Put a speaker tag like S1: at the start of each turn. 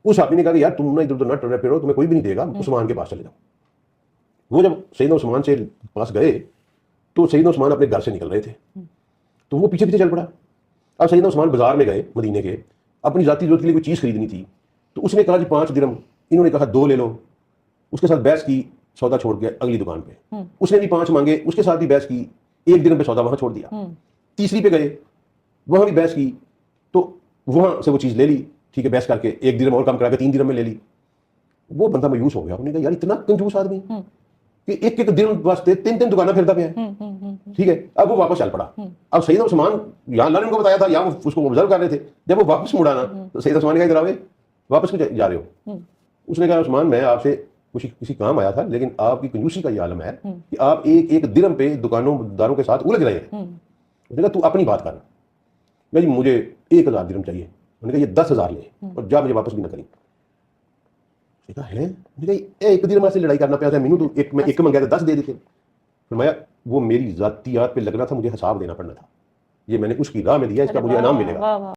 S1: اس آدمی نے کہا کہ یار تم نہ ادھر ادھر نہ ٹرے پھرو، تمہیں کوئی بھی نہیں دے گا، عثمان کے پاس چلے جاؤ۔ وہ جب سیدنا عثمان سے پاس گئے تو سیدنا عثمان اپنے گھر سے نکل رہے تھے تو وہ پیچھے پیچھے چل پڑا۔ اب سیدنا عثمان بازار میں گئے مدینے کے، اپنی ذاتی ضرورت کے لیے کوئی چیز خریدنی تھی، تو اس نے کہا جی 5 درہم، انہوں نے کہا 2 لے لو، اس کے ساتھ بحث کی، سودا چھوڑ کے اگلی دکان پہ اس نے بھی 5 مانگے، اس کے ساتھ بھی بحث کی، 1 درہم پہ سودا وہاں چھوڑ دیا۔ تیسری پہ گئے، وہاں بھی بحث کی، تو وہاں سے وہ چیز لے لی، ٹھیک ہے، بحث کر کے 1 درہم اور کم کرا کے 3 درہم میں لے لی۔ وہ بندہ مایوس ہو گیا، انہوں نے کہا یار اتنا کنجوس آدمی کہ 1 درہم واسطے 3 دکانیں پھرتا پیا ہے، ٹھیک ہے۔ اب وہ واپس چل پڑا۔ اب سیدنا عثمان، یہاں اللہ نے ان کو بتایا تھا، یہاں اس کو آبزرو کر رہے تھے، جب وہ واپس مڑا نا تو سیدنا عثمان نے کہا ادھر آوے، واپس کیوں جا رہے ہو؟ اس نے کہا عثمان میں آپ سے کسی کام آیا تھا، لیکن آپ کی کنجوسی کا یہ عالم ہے کہ آپ 1 درہم پہ دکانوں داروں کے ساتھ الجھ رہے ہیں۔ اس نے کہا تو اپنی بات کر، جی مجھے 1000 درہم چاہیے۔ انہوں نے کہا یہ 10,000 لے اور جا مجھے واپس بھی نہ کریں۔ اس نے کہا ہے، میں نے کہا 1 درہم سے لڑائی کرنا پیا تھا، مینوں تو میں 1 منگایا تھا 10 دے دیتے۔ فرمایا وہ میری ذاتیات پہ لگنا تھا، مجھے حساب دینا پڑنا تھا، یہ میں نے اس کی راہ میں دیا، اس کا مجھے انعام ملے گا۔